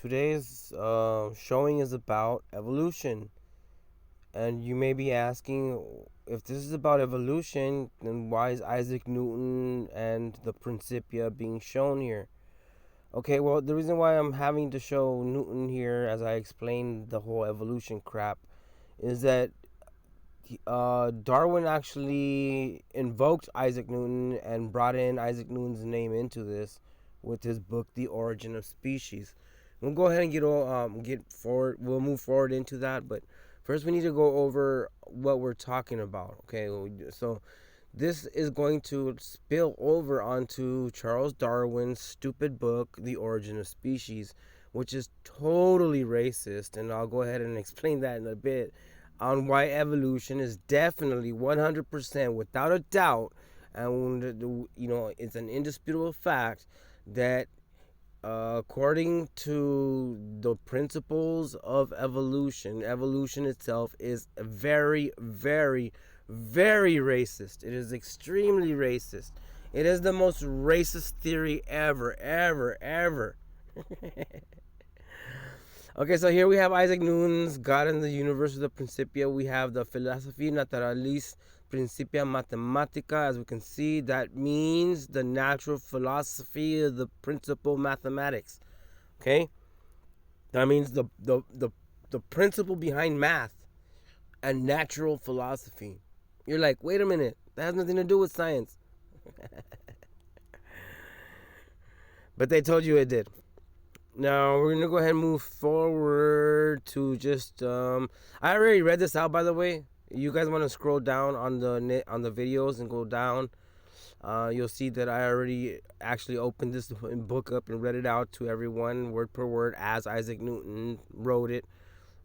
Today's showing is about evolution. And you may be asking, if this is about evolution, then why is Isaac Newton and the Principia being shown here? Okay, well, the reason why I'm having to show Newton here, as I explained the whole evolution crap, is that Darwin actually invoked Isaac Newton and brought in Isaac Newton's name into this with his book, The Origin of Species. We'll go ahead and get forward. We'll move forward into that, but first we need to go over what we're talking about. Okay, so this is going to spill over onto Charles Darwin's stupid book, The Origin of Species, which is totally racist, and I'll go ahead and explain that in a bit on why evolution is definitely 100% without a doubt, and it's an indisputable fact that according to the principles of evolution, evolution itself is very, very, very racist. It is extremely racist. It is the most racist theory ever, ever, ever. Okay, so here we have Isaac Newton's God in the Universe of the Principia. We have the Philosophy Naturalis Principia Mathematica. As we can see, that means the natural philosophy of the principle mathematics. Okay, that means the principle behind math and natural philosophy. You're like, wait a minute, that has nothing to do with science. But they told you it did. Now we're gonna go ahead and move forward to just I already read this out, by the way. You guys want to scroll down on the videos and go down. You'll see that I already actually opened this book up and read it out to everyone word per word as Isaac Newton wrote it,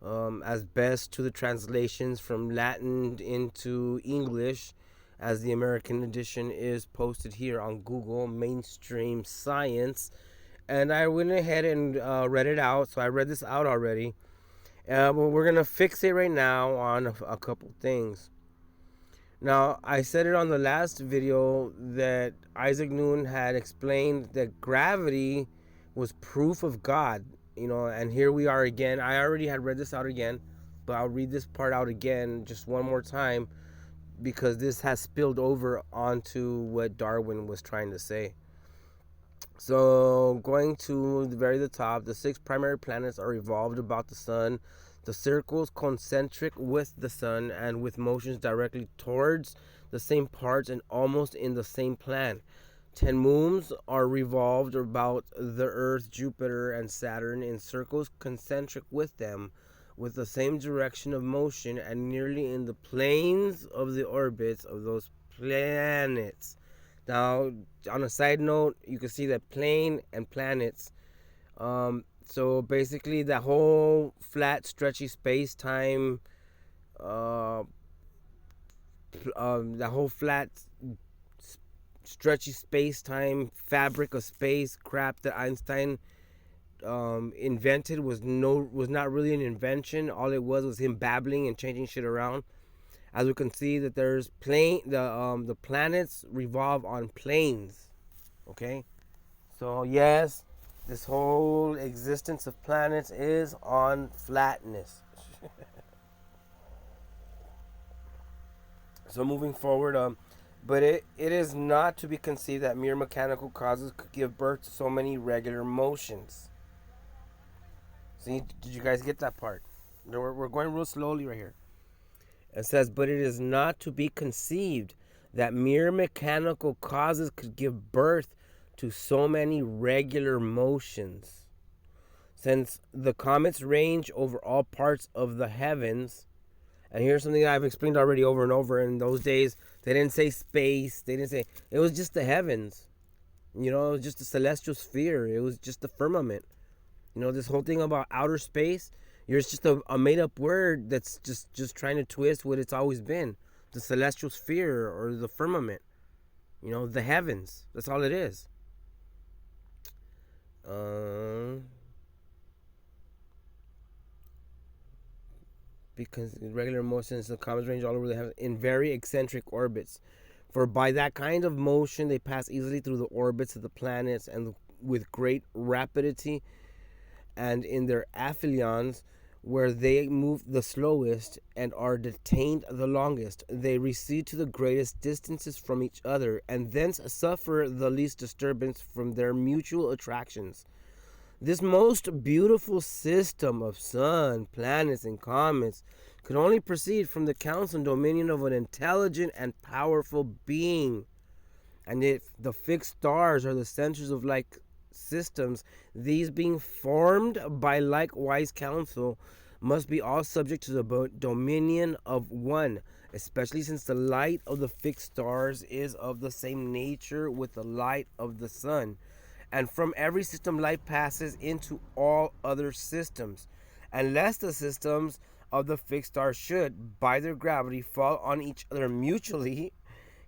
as best to the translations from Latin into English, as the American edition is posted here on Google Mainstream Science. And I went ahead and read it out. So I read this out already. But we're going to fixate right now on a couple things. Now, I said it on the last video that Isaac Newton had explained that gravity was proof of God. And here we are again. I already had read this out again, but I'll read this part out again just one more time because this has spilled over onto what Darwin was trying to say. So, going to the top, the 6 primary planets are revolved about the sun. The circles concentric with the sun and with motions directly towards the same parts and almost in the same plan. 10 moons are revolved about the Earth, Jupiter, and Saturn in circles concentric with them, with the same direction of motion and nearly in the planes of the orbits of those planets. Now, on a side note, you can see that plane and planets. So basically, that whole flat, stretchy space-time, that whole flat, stretchy space-time fabric of space crap that Einstein invented was not really an invention. All it was him babbling and changing shit around. As we can see that there's the planets revolve on planes. Okay, so yes, this whole existence of planets is on flatness. So moving forward, but it is not to be conceived that mere mechanical causes could give birth to so many regular motions. See, did you guys get that part? We're going real slowly right here. It says, but it is not to be conceived that mere mechanical causes could give birth to so many regular motions. Since the comets range over all parts of the heavens, and here's something that I've explained already over and over. In those days, they didn't say space. They didn't say, it was just the heavens. It was just the celestial sphere. It was just the firmament. This whole thing about outer space, it's just a made-up word that's just trying to twist what it's always been. The celestial sphere or the firmament. The heavens. That's all it is. Because regular motions, the comets range all over the heavens in very eccentric orbits. For by that kind of motion, they pass easily through the orbits of the planets and with great rapidity and in their aphelions, where they move the slowest and are detained the longest, they recede to the greatest distances from each other, and thence suffer the least disturbance from their mutual attractions. This most beautiful system of sun, planets, and comets could only proceed from the counsel and dominion of an intelligent and powerful being. And if the fixed stars are the centers of like systems, these being formed by likewise counsel must be all subject to the dominion of one, especially since the light of the fixed stars is of the same nature with the light of the sun. And from every system light passes into all other systems, unless the systems of the fixed stars should, by their gravity, fall on each other mutually.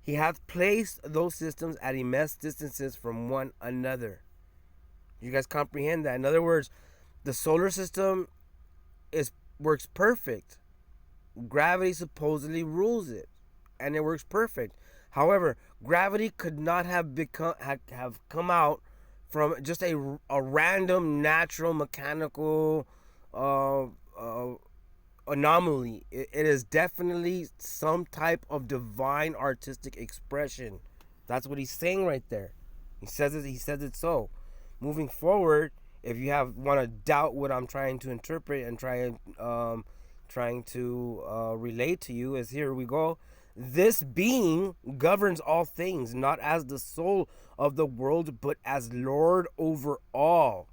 He hath placed those systems at immense distances from one another. You guys comprehend that? In other words, the solar system works perfect. Gravity supposedly rules it, and it works perfect. However, gravity could not have come out from just a random natural mechanical anomaly. It is definitely some type of divine artistic expression. That's what he's saying right there. He says it so. Moving forward, if you want to doubt what I'm trying to interpret and trying to relate to you, is here we go. This being governs all things, not as the soul of the world, but as Lord over all.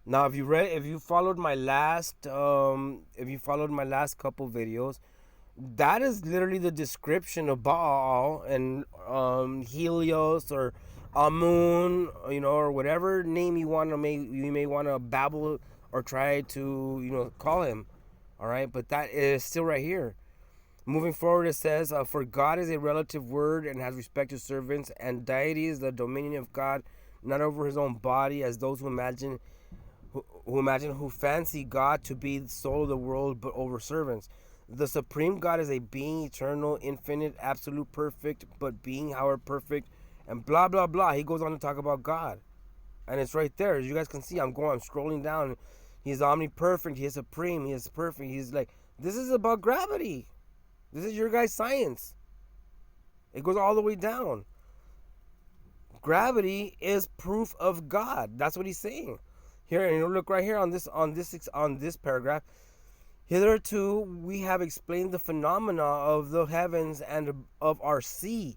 Now, if you followed my last couple videos, that is literally the description of Baal and Helios or Amun, or whatever name you may want to babble or try to call him. All right, but that is still right here. Moving forward, it says, for God is a relative word and has respect to servants, and deity is the dominion of God, not over his own body, as those who fancy God to be the soul of the world, but over servants. The supreme God is a being, eternal, infinite, absolute, perfect, but being, however, perfect, and blah, blah, blah. He goes on to talk about God. And it's right there. As you guys can see, I'm scrolling down. He's omniperfect. He is supreme. He is perfect. He's like, this is about gravity. This is your guys' science. It goes all the way down. Gravity is proof of God. That's what he's saying. Here, and look right here on this paragraph. Hitherto we have explained the phenomena of the heavens and of our sea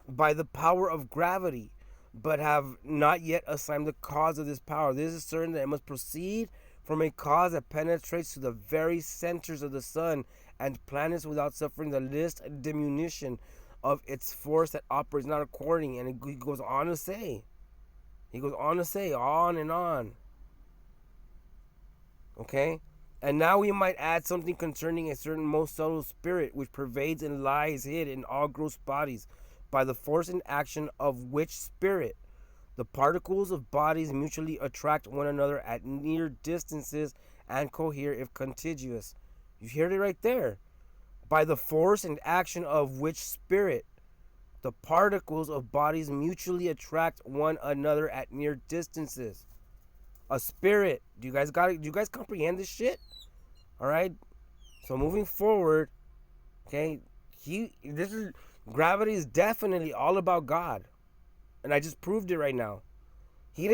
by the power of gravity, but have not yet assigned the cause of this power. This is certain that it must proceed from a cause that penetrates to the very centers of the sun and planets without suffering the least diminution of its force that operates not according. And he goes on to say, on and on. Okay? And now we might add something concerning a certain most subtle spirit which pervades and lies hid in all gross bodies, by the force and action of which spirit the particles of bodies mutually attract one another at near distances and cohere if contiguous. You hear it right there. By the force and action of which spirit the particles of bodies mutually attract one another at near distances. A spirit. Do you guys got it? Do you guys comprehend this shit? All right. So moving forward, okay, gravity is definitely all about God, and I just proved it right now. He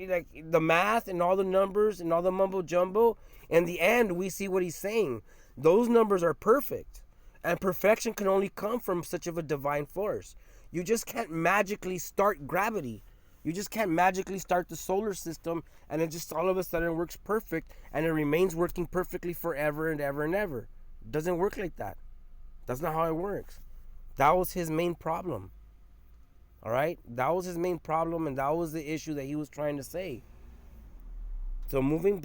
like the math and all the numbers and all the mumbo jumbo. In the end, we see what he's saying. Those numbers are perfect, and perfection can only come from such of a divine force. You just can't magically start gravity. You just can't magically start the solar system and it just all of a sudden works perfect and it remains working perfectly forever and ever and ever. It doesn't work like that. That's not how it works. That was his main problem. All right? That was his main problem, and that was the issue that he was trying to say. So moving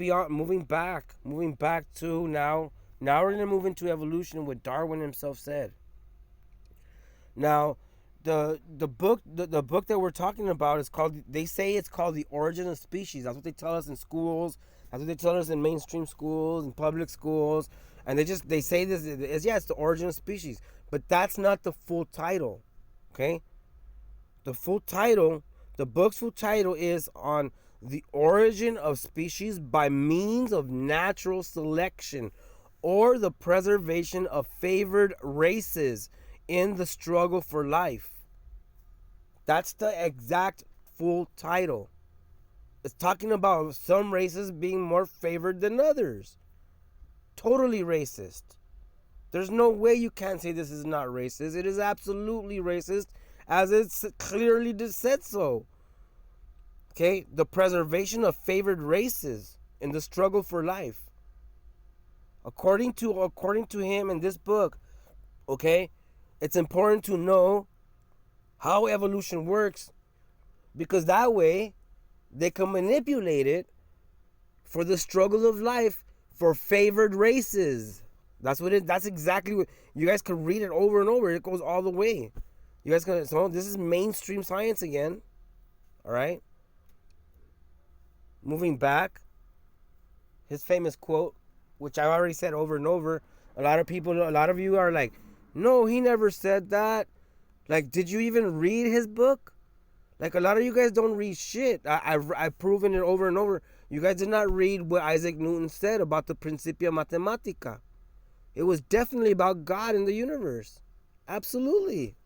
back to now we're going to move into evolution and what Darwin himself said. Now, the book that we're talking about is called, they say it's called The Origin of Species. That's what they tell us in schools. That's what they tell us in mainstream schools and public schools. And they say this is, it's The Origin of Species. But that's not the full title. Okay? The book's full title is on the origin of species by means of natural selection or the preservation of favored races in the struggle for life. That's the exact full title. It's talking about some races being more favored than others. Totally racist. There's no way you can't say this is not racist. It is absolutely racist, as it's clearly said so. Okay, the preservation of favored races in the struggle for life. According to him in this book, okay, it's important to know how evolution works, because that way they can manipulate it for the struggle of life for favored races. That's exactly what you guys can read it over and over. It goes all the way. You guys can. So this is mainstream science again. All right. Moving back, his famous quote, which I already said over and over. A lot of you are like, no, he never said that. Like, did you even read his book? Like, a lot of you guys don't read shit. I've proven it over and over. You guys did not read what Isaac Newton said about the Principia Mathematica. It was definitely about God and the universe. Absolutely.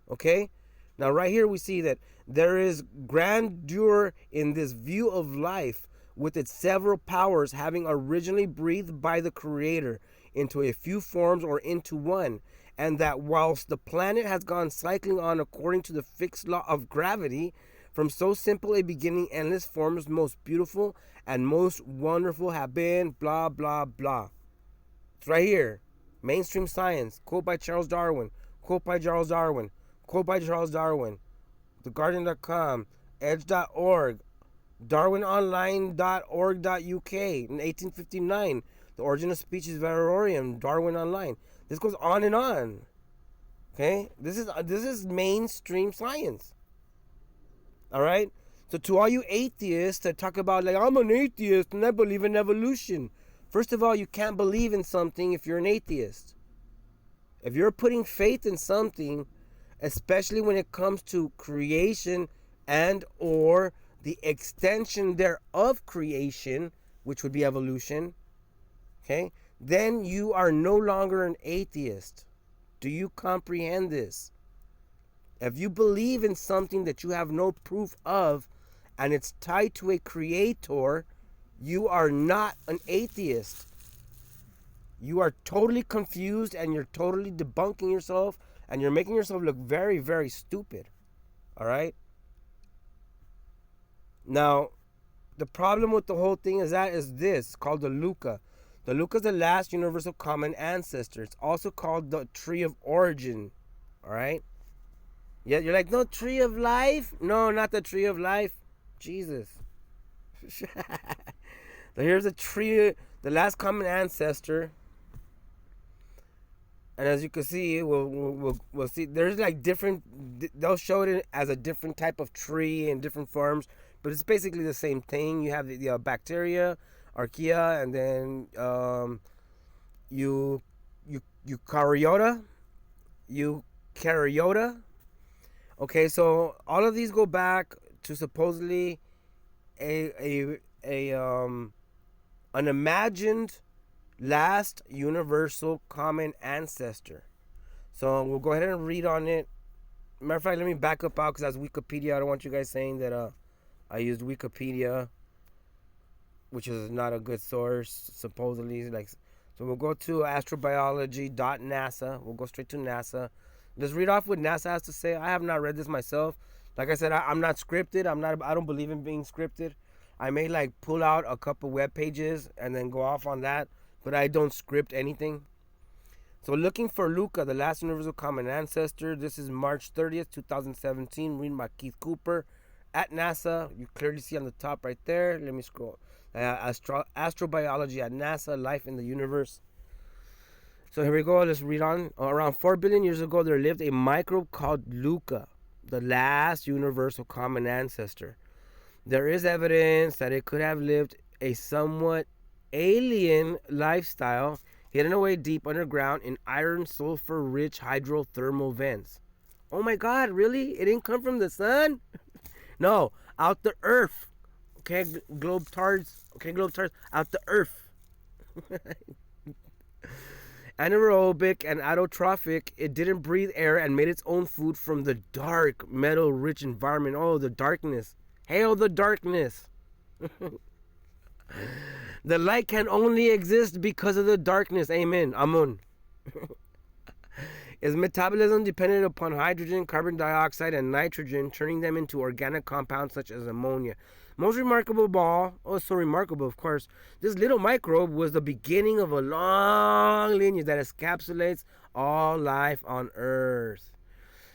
Okay? Now, right here we see that there is grandeur in this view of life, with its several powers having originally breathed by the Creator into a few forms or into one, and that whilst the planet has gone cycling on according to the fixed law of gravity, from so simple a beginning, endless forms, most beautiful and most wonderful have been blah, blah, blah. It's right here. Mainstream science. Quote by Charles Darwin. Quote by Charles Darwin. Quote by Charles Darwin. TheGuardian.com. Edge.org. DarwinOnline.org.uk. In 1859. The Origin of Species Variorum. Darwin Online. This goes on and on. Okay? This is mainstream science. Alright? So to all you atheists that talk about, like, I'm an atheist and I believe in evolution. First of all, you can't believe in something if you're an atheist. If you're putting faith in something, especially when it comes to creation and or the extension thereof creation, which would be evolution, okay, then you are no longer an atheist. Do you comprehend this? If you believe in something that you have no proof of and it's tied to a creator, you are not an atheist. You are totally confused and you're totally debunking yourself and you're making yourself look very, very stupid. All right? Now, the problem with the whole thing is this, called the Luca. The Luca is the last universal common ancestor. It's also called the tree of origin. All right? Yeah, you're like, no, tree of life? No, not the tree of life. Jesus. So here's a tree, the last common ancestor. And as you can see, we'll see. There's like different. They'll show it as a different type of tree in different forms, but it's basically the same thing. You have the bacteria, archaea, and then eukaryota. Okay, so all of these go back to supposedly an imagined last universal common ancestor. So we'll go ahead and read on it. Matter of fact, let me back up out because that's Wikipedia. I don't want you guys saying that I used Wikipedia, which is not a good source, supposedly. So we'll go to astrobiology.nasa. We'll go straight to NASA. Let's read off what NASA has to say. I have not read this myself. Like I said, I'm not scripted. I don't believe in being scripted. I may like pull out a couple web pages and then go off on that, but I don't script anything. So looking for Luca, the last universal common ancestor. This is March 30th, 2017. Written by Keith Cooper at NASA. You clearly see on the top right there. Let me scroll. Astrobiology at NASA, life in the universe. So here we go. Let's read on. Around 4 billion years ago, there lived a microbe called Luca, the last universal common ancestor. There is evidence that it could have lived a somewhat alien lifestyle, hidden away deep underground in iron sulfur rich hydrothermal vents. Oh my God, really? It didn't come from the sun? No, out the earth. globe tards out the earth. Anaerobic and autotrophic, it didn't breathe air and made its own food from the dark, metal rich environment. Oh, the darkness. Hail the darkness. The light can only exist because of the darkness. Amen. Amun. Its metabolism depended upon hydrogen, carbon dioxide, and nitrogen, turning them into organic compounds such as ammonia. Most remarkable of all, oh, so remarkable, of course, this little microbe was the beginning of a long lineage that encapsulates all life on Earth.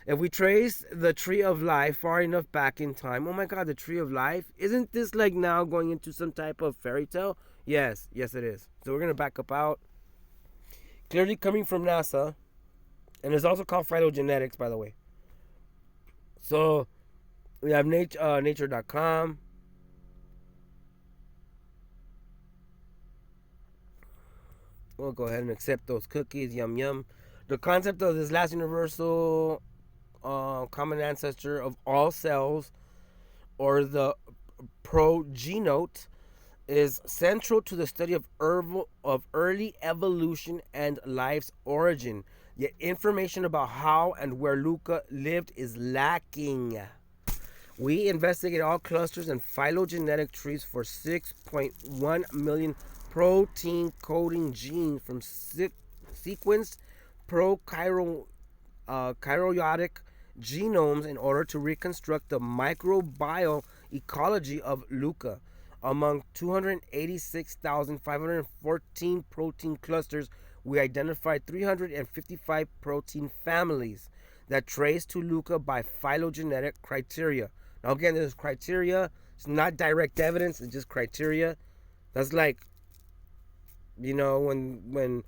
If we trace the tree of life far enough back in time, oh my God, the tree of life, isn't this like now going into some type of fairy tale? Yes, it is. So we're going to back up out. Clearly coming from NASA, and it's also called phylogenetics, by the way. So we have nature.com. We'll go ahead and accept those cookies. Yum, yum. The concept of this last universal common ancestor of all cells, or the progenote, is central to the study of early evolution and life's origin. Yet information about how and where Luca lived is lacking. We investigate all clusters and phylogenetic trees for 6.1 million protein coding genes from sequenced prokaryotic genomes in order to reconstruct the microbial ecology of Luca. Among 286,514 protein clusters, we identified 355 protein families that trace to Luca by phylogenetic criteria. Now again, this is criteria. It's not direct evidence. It's just criteria. That's like, when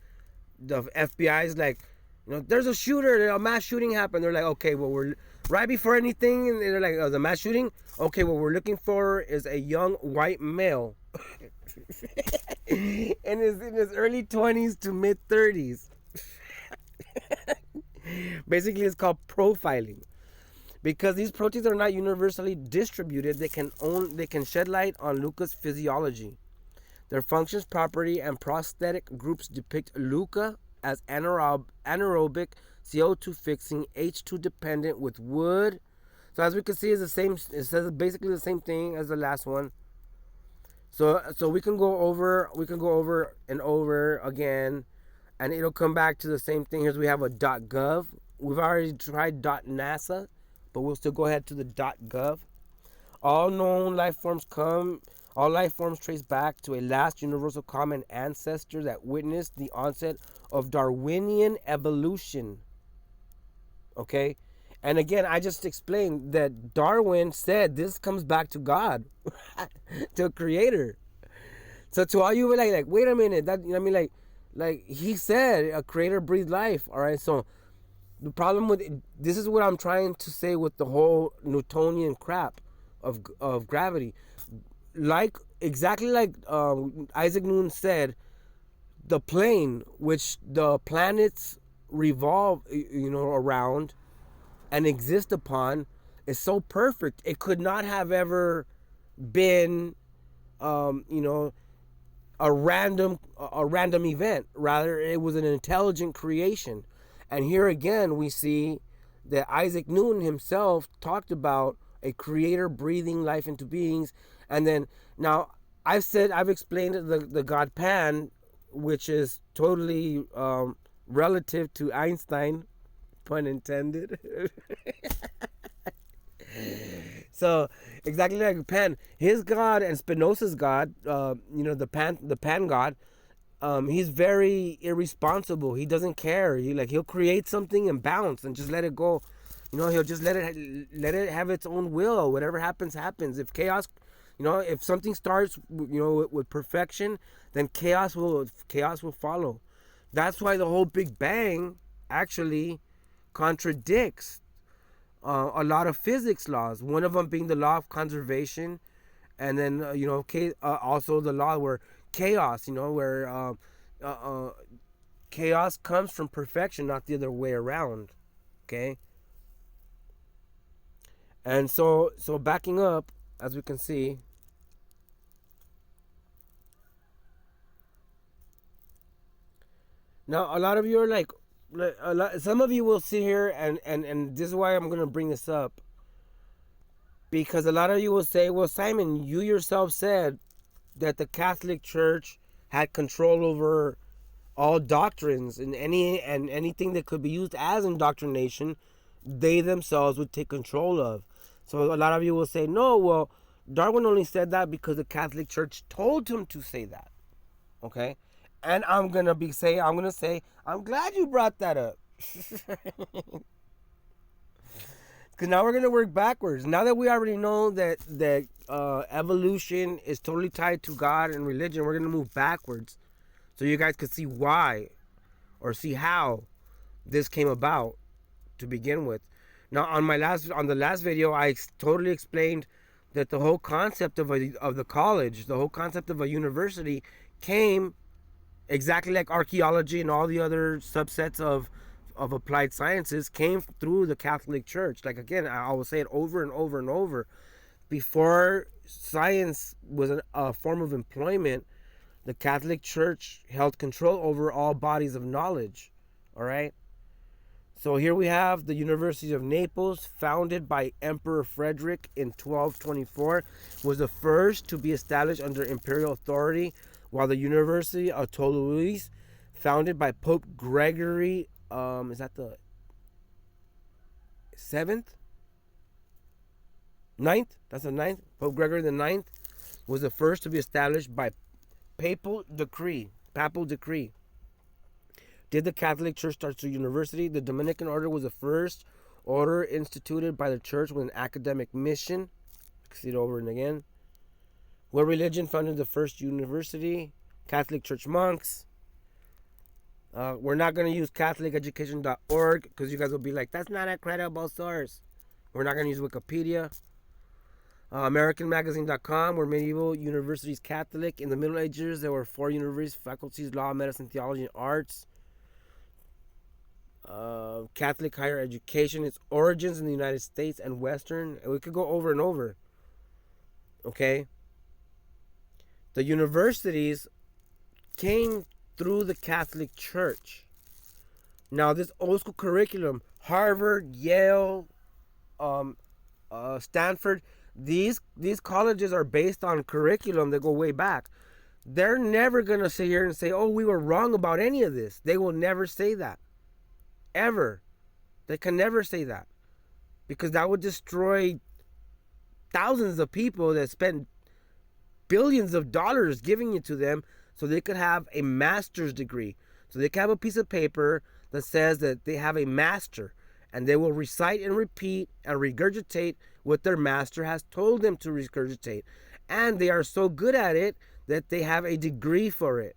the FBI is like, there's a shooter, a mass shooting happened. They're like, okay, well, we're right before anything, and they're like, the mass shooting. Okay, what we're looking for is a young white male, in his early 20s to mid 30s. Basically, it's called profiling. Because these proteins are not universally distributed, they can shed light on Luca's physiology. Their functions, property, and prosthetic groups depict Luca as anaerobic, CO2 fixing, H2 dependent with wood. So as we can see, it's the same. It says basically the same thing as the last one. So we can go over and over again, and it'll come back to the same thing. Here's we have a .gov. We've already tried .nasa, but we'll still go ahead to the .gov. All life forms trace back to a last universal common ancestor that witnessed the onset of Darwinian evolution. Okay? And again, I just explained that Darwin said this comes back to God, to a creator. So to all you like, wait a minute, that like he said a creator breathed life. All right, so the problem with this is what I'm trying to say with the whole Newtonian crap of gravity. Exactly like Isaac Newton said, the plane which the planets revolve, around and exist upon is so perfect. It could not have ever been, a random event. Rather, it was an intelligent creation. And here again, we see that Isaac Newton himself talked about a creator breathing life into beings. And then now I've explained the God Pan, which is totally relative to Einstein, pun intended. So exactly like Pan, his God and Spinoza's God, the Pan God, he's very irresponsible. He doesn't care. He'll create something and bounce and just let it go. He'll just let it have its own will. Whatever happens, happens. If chaos, if something starts, with perfection, then chaos will follow. That's why the whole Big Bang actually contradicts a lot of physics laws. One of them being the law of conservation, and then also the law where chaos, where chaos comes from perfection, not the other way around. Okay. And so backing up, as we can see, Now, a lot of you are like a lot. Some of you will sit here and this is why I'm gonna bring this up, because a lot of you will say, "Well, Simon, you yourself said that the Catholic Church had control over all doctrines and anything that could be used as indoctrination, they themselves would take control of." So a lot of you will say, "No, well, Darwin only said that because the Catholic Church told him to say that." Okay? And I'm gonna say, I'm glad you brought that up. Because now we're gonna work backwards. Now that we already know that evolution is totally tied to God and religion, we're gonna move backwards, so you guys can see why, or see how this came about to begin with. Now, on the last video, I totally explained that the whole concept of the college, the whole concept of a university, came exactly like archaeology and all the other subsets of applied sciences came through the Catholic Church. Like, again, I will say it over and over and over. Before science was a form of employment, the Catholic Church held control over all bodies of knowledge. All right. So here we have the University of Naples, founded by Emperor Frederick in 1224, was the first to be established under imperial authority, while the University of Toulouse, founded by Pope Gregory, is that the 7th? 9th? That's the 9th. Pope Gregory the 9th was the first to be established by papal decree. Papal decree. Did the Catholic Church start the university? The Dominican order was the first order instituted by the church with an academic mission. See it over and again. What religion founded the first university? Catholic Church monks. We're not going to use catholiceducation.org because you guys will be like, that's not a credible source. We're not going to use Wikipedia. AmericanMagazine.com, where medieval universities Catholic. In the Middle Ages, there were 4 universities, faculties, law, medicine, theology, and arts. Catholic higher education, its origins in the United States and Western. And we could go over and over. Okay? The universities came through the Catholic Church. Now, this old school curriculum, Harvard, Yale, Stanford, these colleges are based on curriculum that go way back. They're never going to sit here and say, oh, we were wrong about any of this. They will never say that. Ever. They can never say that. Because that would destroy thousands of people that spend billions of dollars giving it to them so they could have a master's degree. So they can have a piece of paper that says that they have a master, and they will recite and repeat and regurgitate what their master has told them to regurgitate. And they are so good at it that they have a degree for it.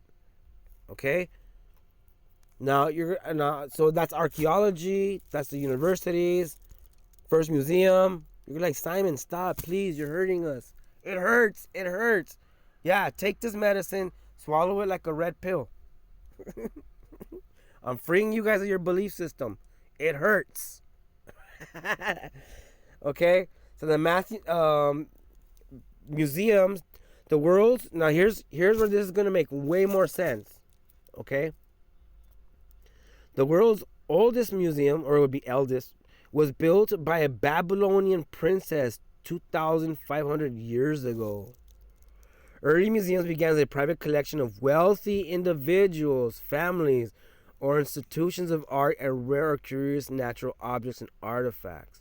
Okay? Now, so that's archaeology, that's the universities, first museum. You're like, Simon, stop, please, you're hurting us. It hurts, it hurts. Yeah, take this medicine, swallow it like a red pill. I'm freeing you guys of your belief system. It hurts. Okay? So the museums, the world's, now here's where this is going to make way more sense. Okay? The world's oldest museum, or it would be eldest, was built by a Babylonian princess 2,500 years ago. Early museums began as a private collection of wealthy individuals, families, or institutions of art and rare or curious natural objects and artifacts.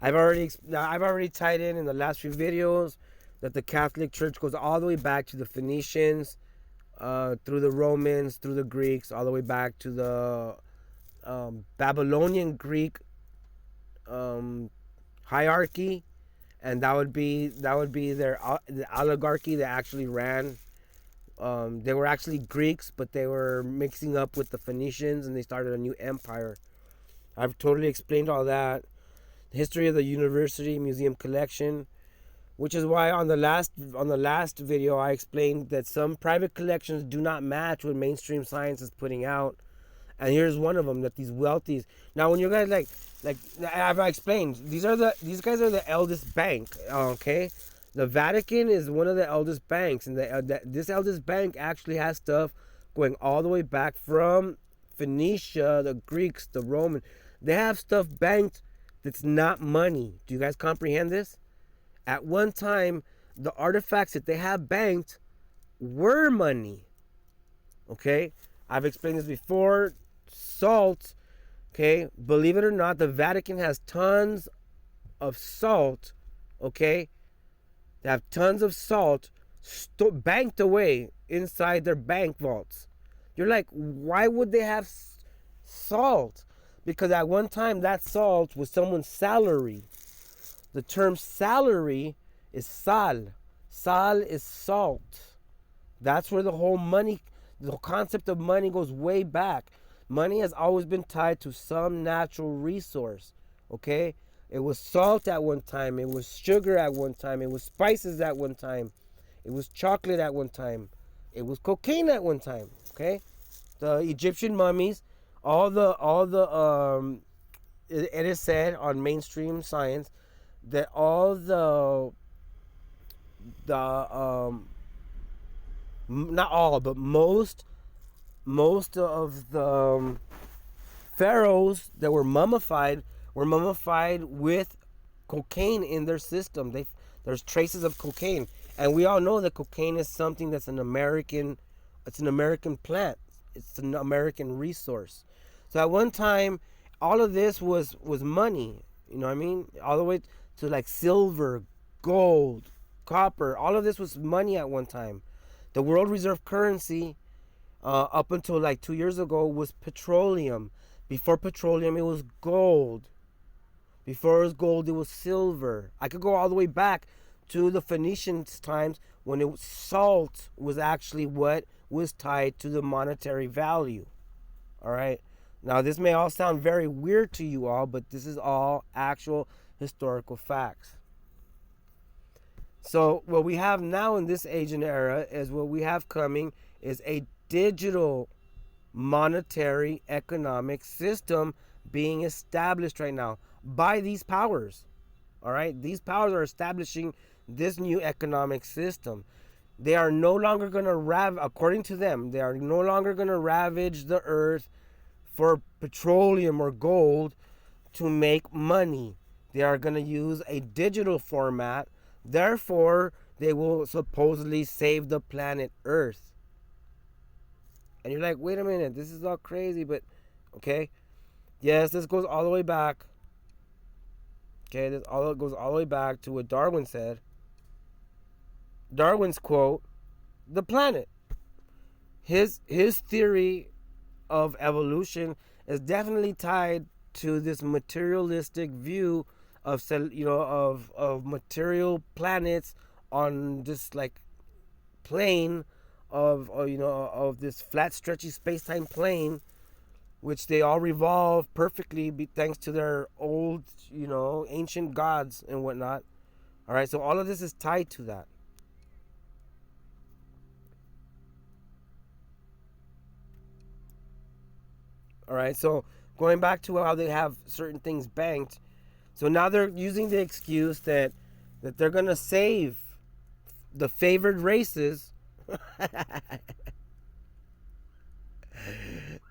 I've already tied in the last few videos that the Catholic Church goes all the way back to the Phoenicians, through the Romans, through the Greeks, all the way back to the Babylonian Greek hierarchy, and that would be their the oligarchy that actually ran. They were actually Greeks, but they were mixing up with the Phoenicians, and they started a new empire. I've totally explained all that. The history of the university museum collection, which is why on the last video I explained that some private collections do not match what mainstream science is putting out. And here's one of them, that these wealthies. Now, when you guys like I've explained, these guys are the eldest bank. Okay, the Vatican is one of the eldest banks, and this eldest bank actually has stuff going all the way back from Phoenicia, the Greeks, the Roman. They have stuff banked that's not money. Do you guys comprehend this? At one time, the artifacts that they have banked were money. Okay? I've explained this before. Salt, okay? Believe it or not, the Vatican has tons of salt, okay? They have tons of salt banked away inside their bank vaults. You're like, why would they have salt? Because at one time that salt was someone's salary. The term salary is sal. Sal is salt. That's where the whole money, the concept of money goes way back. Money has always been tied to some natural resource, okay? It was salt at one time. It was sugar at one time. It was spices at one time. It was chocolate at one time. It was cocaine at one time, okay? The Egyptian mummies, it is said on mainstream science that all not all, but most of the pharaohs that were mummified with cocaine in their system. There's traces of cocaine, and we all know that cocaine is something that's an American plant. It's an American resource. So at one time, all of this was money. You know what I mean? All the way to like silver, gold, copper. All of this was money at one time. The world reserve currency, up until like 2 years ago, was petroleum. Before petroleum, it was gold. Before it was gold, it was silver. I could go all the way back to the Phoenicians' times when salt was actually what was tied to the monetary value. All right. Now, this may all sound very weird to you all, but this is all actual historical facts. So what we have now in this age and era is what we have coming is a digital monetary economic system being established right now by these powers. All right. These powers are establishing this new economic system. They are no longer going to according to them, they are no longer going to ravage the earth for petroleum or gold to make money. They are going to use a digital format. Therefore, they will supposedly save the planet Earth. And you're like, wait a minute, this is all crazy, but okay. Yes, this goes all the way back. Okay, goes all the way back to what Darwin said. Darwin's quote, the planet. His theory of evolution is definitely tied to this materialistic view of material planets on this like plane of this flat stretchy space-time plane, which they all revolve perfectly thanks to their old ancient gods and whatnot. All right, so all of this is tied to that. All right, so going back to how they have certain things banked, so now they're using the excuse that they're gonna save the favored races.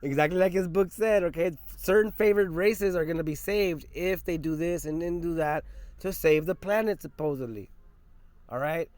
Exactly like his book said. Okay, certain favored races are gonna be saved if they do this and then do that to save the planet, supposedly. All right,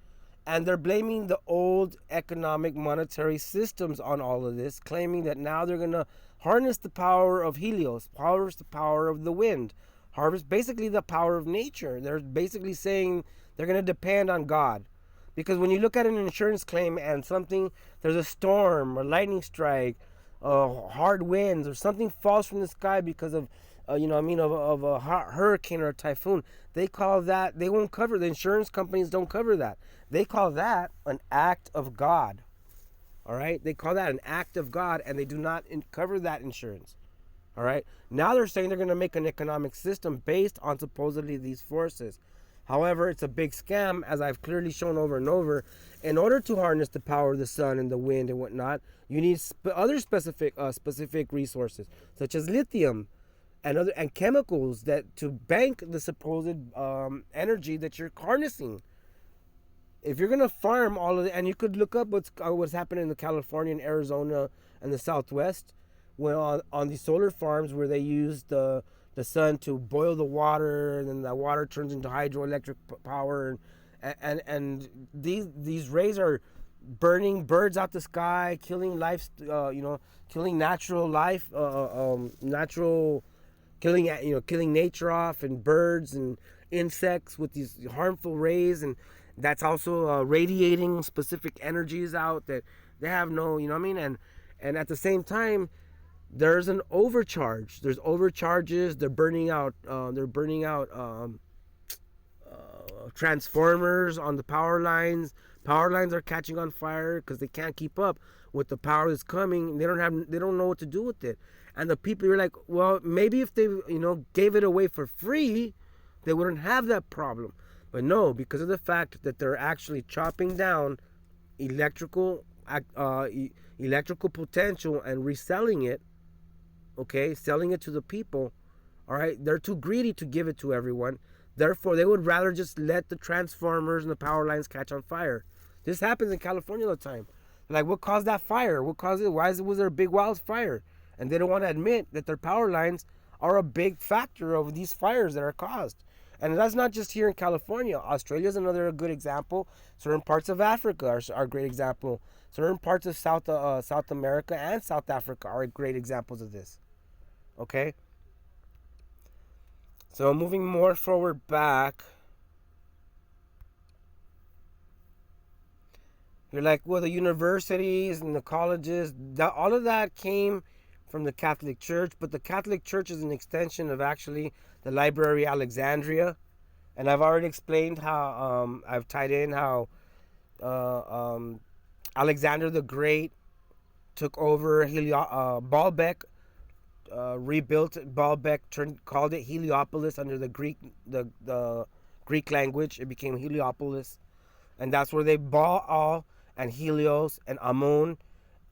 and they're blaming the old economic monetary systems on all of this, claiming that now they're gonna harness the power of Helios, harness the power of the wind, harvest basically the power of nature. They're basically saying they're going to depend on God. Because when you look at an insurance claim and there's a storm or lightning strike, hard winds or something falls from the sky because of, of a hurricane or a typhoon, they won't cover, the insurance companies don't cover that. They call that an act of God. All right, they call that an act of God, and they do not cover that insurance. All right, now they're saying they're going to make an economic system based on supposedly these forces. However, it's a big scam, as I've clearly shown over and over. In order to harness the power of the sun and the wind and whatnot, you need other specific resources, such as lithium and chemicals that to bank the supposed energy that you're harnessing. if you're gonna farm all of it, and you could look up what's happening in the California and Arizona and the Southwest, when on these solar farms where they use the sun to boil the water, and then the water turns into hydroelectric power, and these rays are burning birds out the sky, killing life, killing natural life, natural, killing nature off, and birds and insects with these harmful rays, and that's also radiating specific energies out that they have no, you know what I mean, and at the same time there's an overcharge. There's overcharges. They're burning out. Transformers on the power lines. Power lines are catching on fire because they can't keep up with the power that's coming. They don't know what to do with it. And the people are like, well, maybe if they gave it away for free, they wouldn't have that problem. But no, because of the fact that they're actually chopping down electrical potential and reselling it, okay, selling it to the people, all right, they're too greedy to give it to everyone. Therefore, they would rather just let the transformers and the power lines catch on fire. This happens in California all the time. Like, what caused that fire? What caused it? Was there a big wildfire? And they don't want to admit that their power lines are a big factor of these fires that are caused. And that's not just here in California. Australia is another good example. Certain parts of Africa are a great example. Certain parts of South America and South Africa are great examples of this. Okay? So moving more forward back, you're like, well, the universities and the colleges, all of that came from the Catholic Church, but the Catholic Church is an extension of actually the Library Alexandria. And I've already explained how I've tied in how Alexander the Great took over Baalbek, rebuilt Baalbek, called it Heliopolis under the Greek language. It became Heliopolis, and that's where they Baal and Helios and Amun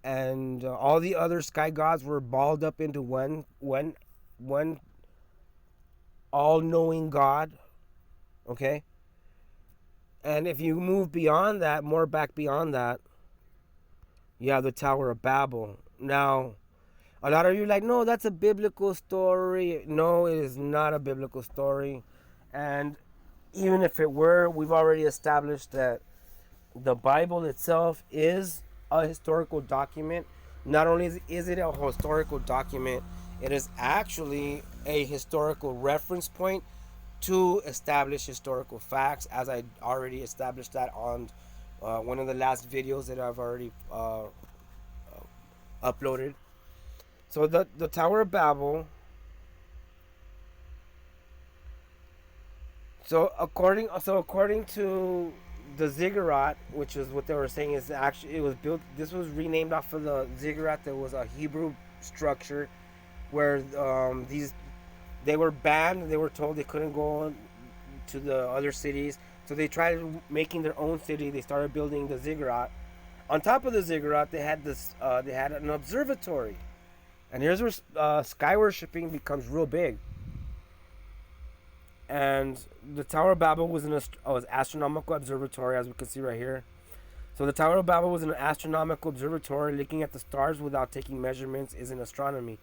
and all the other sky gods were balled up into one all-knowing God. Okay, and if you move beyond that, more back beyond that, you have the Tower of Babel. Now, a lot of you are like, no, that's a biblical story. No, it is not a biblical story. And even if it were, we've already established that the Bible itself is a historical document. Not only is it a historical document, it is actually a historical reference point to establish historical facts, as I already established that on one of the last videos that I've already uploaded. So the Tower of Babel. So according to the ziggurat, which is what they were saying, is actually it was built. This was renamed off of the ziggurat. That was a Hebrew structure where they were banned. They were told they couldn't go to the other cities, so they tried making their own city. They started building the ziggurat. On top of the ziggurat, they had this. They had an observatory, and here's where sky worshiping becomes real big. And the Tower of Babel was an astronomical observatory, as we can see right here. So the Tower of Babel was an astronomical observatory. Looking at the stars without taking measurements is in astronomy.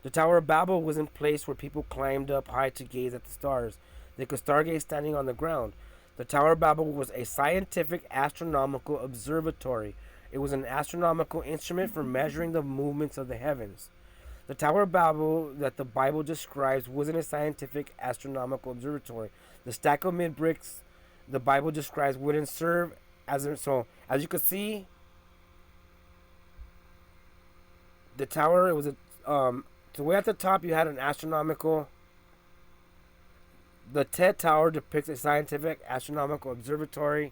The Tower of Babel was in place where people climbed up high to gaze at the stars. They could stargaze standing on the ground. The Tower of Babel was a scientific astronomical observatory. It was an astronomical instrument for measuring the movements of the heavens. The Tower of Babel that the Bible describes wasn't a scientific astronomical observatory. The stack of mid bricks the Bible describes wouldn't serve as so. As you can see, the tower, it was so way at the top you had an astronomical. The Tet Tower depicts a scientific astronomical observatory.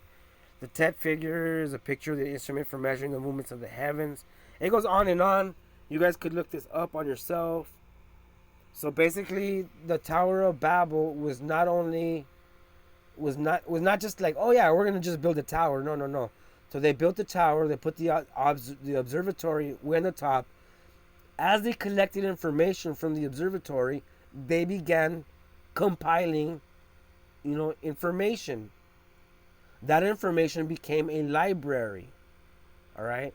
The Tet figure is a picture of the instrument for measuring the movements of the heavens. It goes on and on. You guys could look this up on yourself. So basically, the Tower of Babel was not just like, oh yeah, we're gonna just build a tower. No. So they built the tower. They put the observatory way on the top. As they collected information from the observatory, they began compiling, information. That information became a library. All right.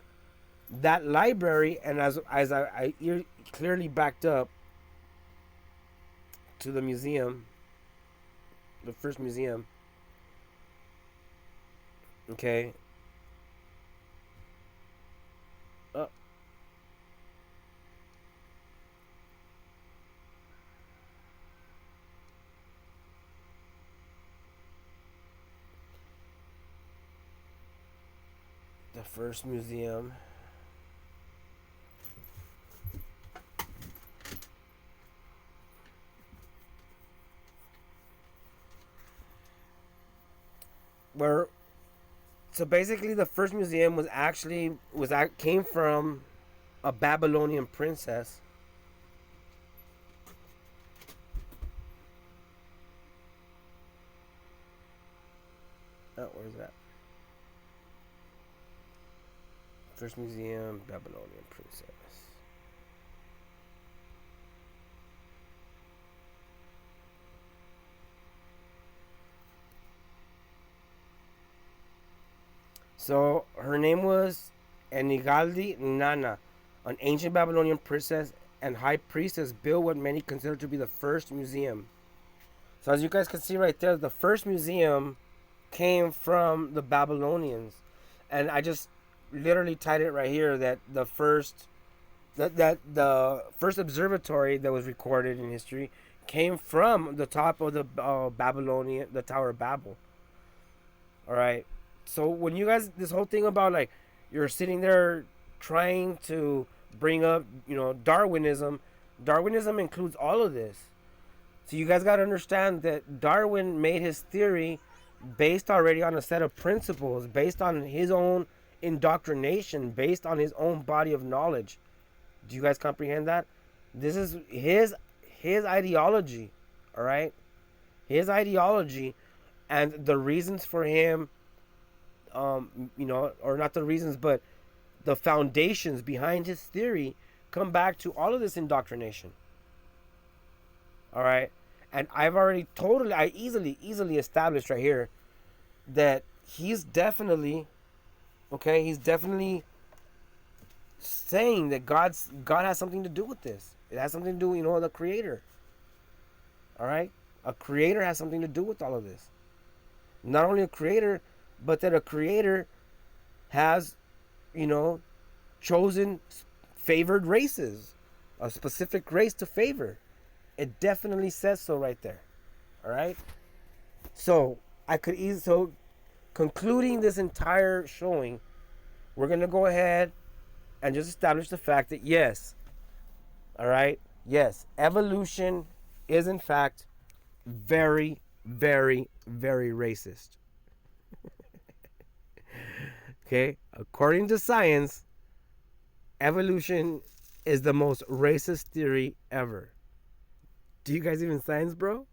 That library, and I clearly backed up to the museum, the first museum. Okay. Uh, the first museum. Where so basically the first museum came from a Babylonian princess. Oh, where's that? First museum, Babylonian princess. So her name was Enigaldi Nana, an ancient Babylonian princess and high priestess built what many consider to be the first museum. So as you guys can see right there, the first museum came from the Babylonians, and I just literally tied it right here that the first observatory that was recorded in history came from the top of the Babylonian, the Tower of Babel. All right. So when you guys, this whole thing about like you're sitting there trying to bring up, Darwinism. Darwinism includes all of this. So you guys got to understand that Darwin made his theory based already on a set of principles, based on his own indoctrination, based on his own body of knowledge. Do you guys comprehend that? This is his ideology, all right? His ideology and the reasons for him, or not the reasons, but the foundations behind his theory come back to all of this indoctrination. All right? And I easily established right here that he's definitely, okay, he's definitely saying that God has something to do with this. It has something to do, the creator. All right? A creator has something to do with all of this. Not only a creator, but that a creator has, chosen favored races, a specific race to favor. It definitely says so right there. All right? So, concluding this entire showing, we're going to go ahead and just establish the fact that yes, all right, yes, evolution is in fact very, very, very racist. Okay? According to science, evolution is the most racist theory ever. Do you guys even science, bro?